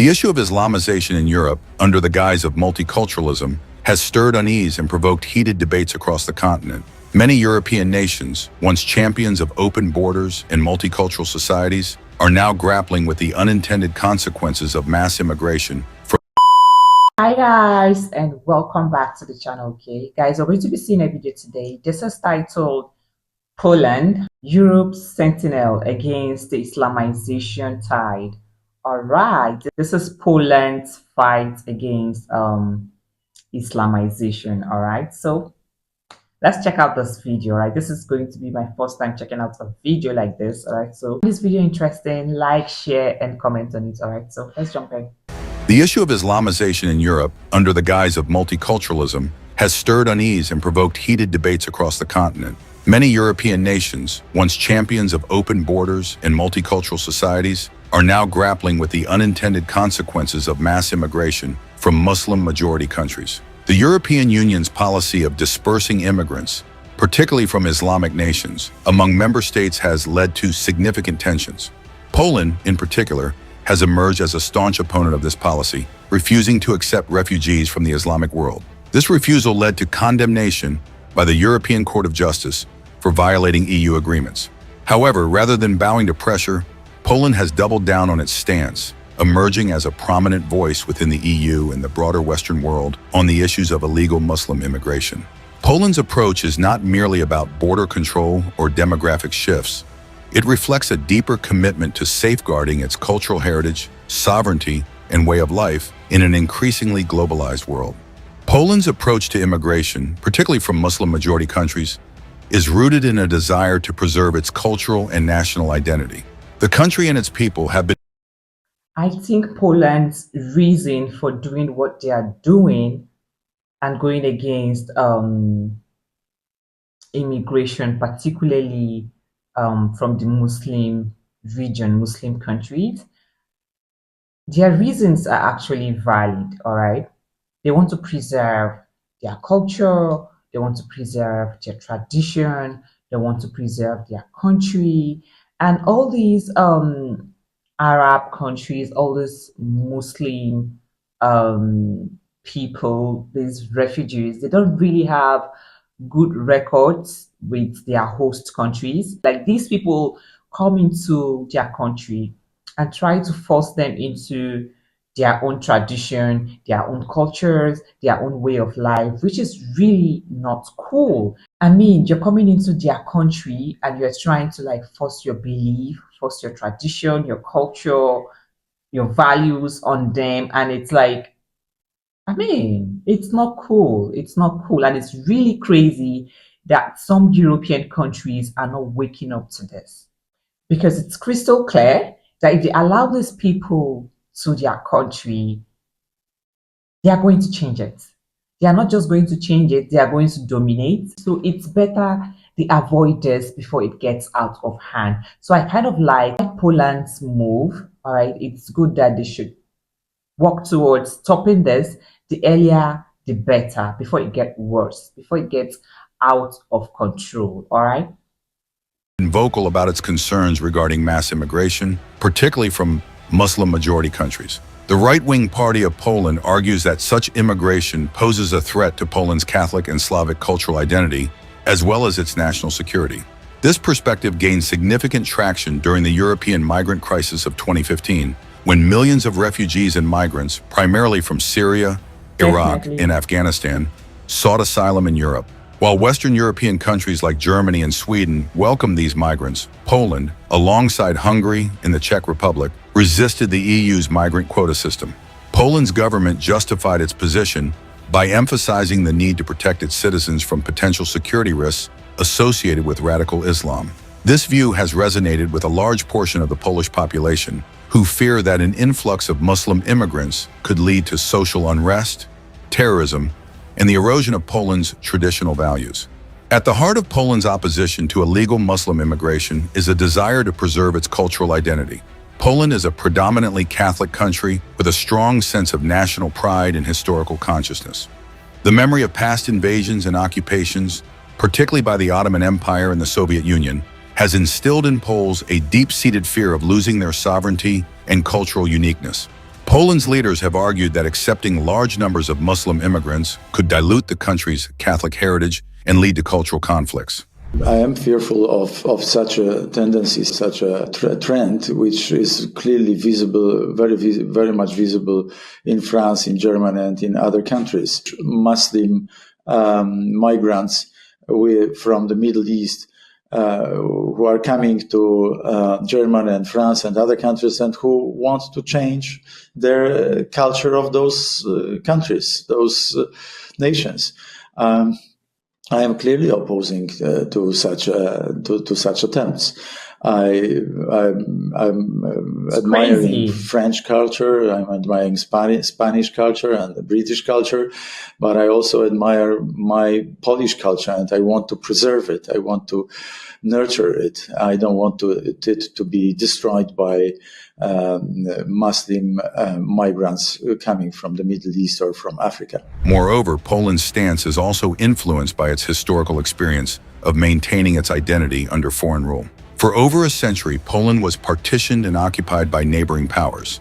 The issue of Islamization in Europe, under the guise of multiculturalism, has stirred unease and provoked heated debates across the continent. Many European nations, once champions of open borders and multicultural societies, are now grappling with the unintended consequences of mass immigration. Hi guys, and welcome back to the channel. Okay guys, we're going to be seeing a video today. This is titled Poland, Europe's Sentinel Against the Islamization Tide. All right, this is Poland's fight against Islamization. All right, so let's check out this video. All right, this is going to be my first time checking out a video like this. All right, so if this video interesting, like, share, and comment on it. All right, so let's jump in. The issue of Islamization in Europe, under the guise of multiculturalism, has stirred unease and provoked heated debates across the continent. Many European nations, once champions of open borders and multicultural societies, are now grappling with the unintended consequences of mass immigration from Muslim-majority countries. The European Union's policy of dispersing immigrants, particularly from Islamic nations, among member states has led to significant tensions. Poland, in particular, has emerged as a staunch opponent of this policy, refusing to accept refugees from the Islamic world. This refusal led to condemnation by the European Court of Justice for violating EU agreements. However, rather than bowing to pressure, Poland has doubled down on its stance, emerging as a prominent voice within the EU and the broader Western world on the issues of illegal Muslim immigration. Poland's approach is not merely about border control or demographic shifts. It reflects a deeper commitment to safeguarding its cultural heritage, sovereignty, and way of life in an increasingly globalized world. Poland's approach to immigration, particularly from Muslim-majority countries, is rooted in a desire to preserve its cultural and national identity. The country and its people have been... I think Poland's reason for doing what they are doing and going against immigration, particularly from the Muslim region, Muslim countries, their reasons are actually valid, all right? They want to preserve their culture, they want to preserve their tradition, they want to preserve their country, and all these Arab countries, all these Muslim people, these refugees, they don't really have good records with their host countries. Like, these people come into their country and try to force them into their own tradition, their own cultures, their own way of life, which is really not cool. I mean, you're coming into their country and you're trying to like force your belief, force your tradition, your culture, your values on them. And it's like, I mean, it's not cool. It's not cool. And it's really crazy that some European countries are not waking up to this, because it's crystal clear that if they allow these people to their country, they are going to change it. They are not just going to change it, they are going to dominate. So it's better they avoid this before it gets out of hand. So I kind of like Poland's move. All right, it's good that they should work towards stopping this. The earlier, the better, before it gets worse, before it gets out of control. All right. vocal about its concerns regarding mass immigration, particularly from Muslim-majority countries. The right-wing party of Poland argues that such immigration poses a threat to Poland's Catholic and Slavic cultural identity, as well as its national security. This perspective gained significant traction during the European migrant crisis of 2015, when millions of refugees and migrants, primarily from Syria, Iraq, and Afghanistan, sought asylum in Europe. While Western European countries like Germany and Sweden welcomed these migrants, Poland, alongside Hungary and the Czech Republic, resisted the EU's migrant quota system. Poland's government justified its position by emphasizing the need to protect its citizens from potential security risks associated with radical Islam. This view has resonated with a large portion of the Polish population, who fear that an influx of Muslim immigrants could lead to social unrest, terrorism, and the erosion of Poland's traditional values. At the heart of Poland's opposition to illegal Muslim immigration is a desire to preserve its cultural identity. Poland is a predominantly Catholic country with a strong sense of national pride and historical consciousness. The memory of past invasions and occupations, particularly by the Ottoman Empire and the Soviet Union, has instilled in Poles a deep-seated fear of losing their sovereignty and cultural uniqueness. Poland's leaders have argued that accepting large numbers of Muslim immigrants could dilute the country's Catholic heritage and lead to cultural conflicts. I am fearful of such a tendency, such a trend, which is clearly visible, very much visible in France, in Germany, and in other countries. Muslim migrants from the Middle East who are coming to Germany and France and other countries and who want to change their culture of those countries, those nations. I am clearly opposing to such attempts. I'm admiring French culture. I'm admiring Spanish culture and the British culture, but I also admire my Polish culture, and I want to preserve it. I want to nurture it. I don't want it to be destroyed by Muslim migrants coming from the Middle East or from Africa. Moreover, Poland's stance is also influenced by its historical experience of maintaining its identity under foreign rule. For over a century, Poland was partitioned and occupied by neighboring powers.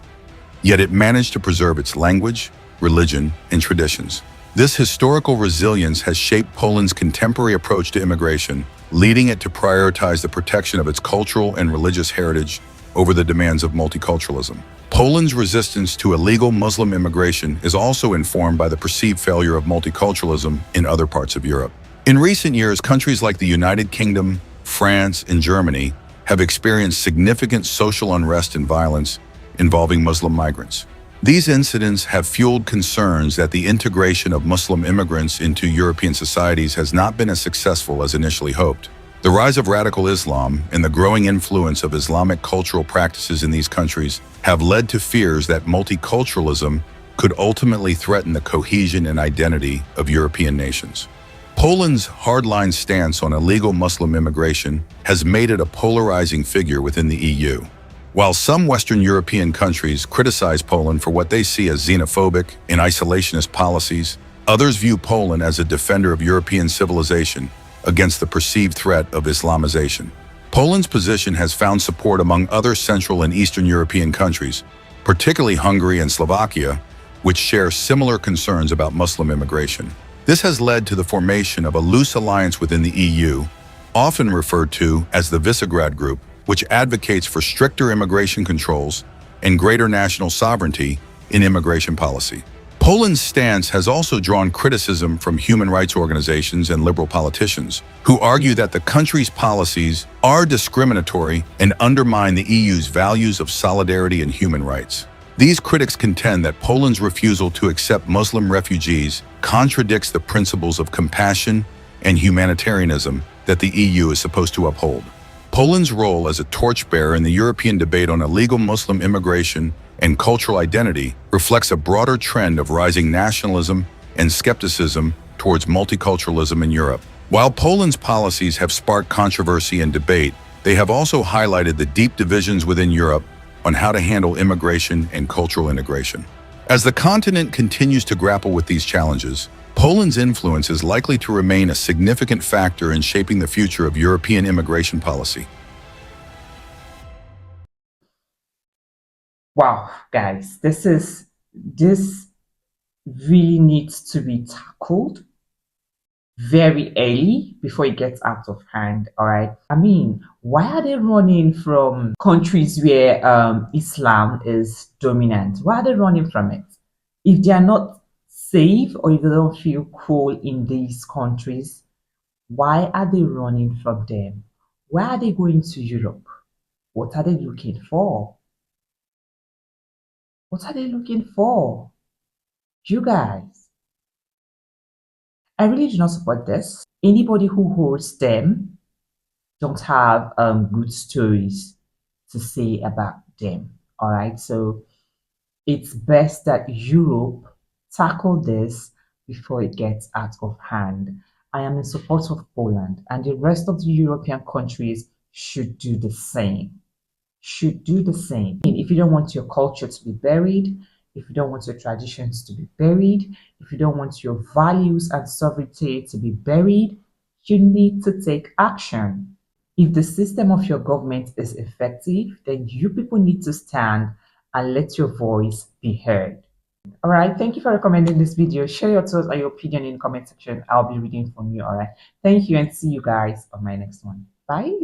Yet it managed to preserve its language, religion, and traditions. This historical resilience has shaped Poland's contemporary approach to immigration, leading it to prioritize the protection of its cultural and religious heritage over the demands of multiculturalism. Poland's resistance to illegal Muslim immigration is also informed by the perceived failure of multiculturalism in other parts of Europe. In recent years, countries like the United Kingdom, France, and Germany have experienced significant social unrest and violence involving Muslim migrants. These incidents have fueled concerns that the integration of Muslim immigrants into European societies has not been as successful as initially hoped. The rise of radical Islam and the growing influence of Islamic cultural practices in these countries have led to fears that multiculturalism could ultimately threaten the cohesion and identity of European nations. Poland's hardline stance on illegal Muslim immigration has made it a polarizing figure within the EU. While some Western European countries criticize Poland for what they see as xenophobic and isolationist policies, others view Poland as a defender of European civilization against the perceived threat of Islamization. Poland's position has found support among other Central and Eastern European countries, particularly Hungary and Slovakia, which share similar concerns about Muslim immigration. This has led to the formation of a loose alliance within the EU, often referred to as the Visegrad Group, which advocates for stricter immigration controls and greater national sovereignty in immigration policy. Poland's stance has also drawn criticism from human rights organizations and liberal politicians, who argue that the country's policies are discriminatory and undermine the EU's values of solidarity and human rights. These critics contend that Poland's refusal to accept Muslim refugees contradicts the principles of compassion and humanitarianism that the EU is supposed to uphold. Poland's role as a torchbearer in the European debate on illegal Muslim immigration and cultural identity reflects a broader trend of rising nationalism and skepticism towards multiculturalism in Europe. While Poland's policies have sparked controversy and debate, they have also highlighted the deep divisions within Europe on how to handle immigration and cultural integration. As the continent continues to grapple with these challenges, Poland's influence is likely to remain a significant factor in shaping the future of European immigration policy. Wow, guys, this really needs to be tackled very early before it gets out of hand. All right. I mean, why are they running from countries where Islam is dominant? Why are they running from it? If they are not safe or if they don't feel cool in these countries, why are they running from them? Why are they going to Europe? What are they looking for? What are they looking for? You guys, I really do not support this. Anybody who holds them don't have good stories to say about them. All right, so it's best that Europe tackle this before it gets out of hand. I am in support of Poland, and the rest of the European countries should do the same. Should do the same. If you don't want your culture to be buried, if you don't want your traditions to be buried, if you don't want your values and sovereignty to be buried, you need to take action. If the system of your government is effective, then you people need to stand and let your voice be heard. All right, thank you for recommending this video. Share your thoughts and your opinion in the comment section. I'll be reading from you. All right, thank you, and see you guys on my next one. Bye.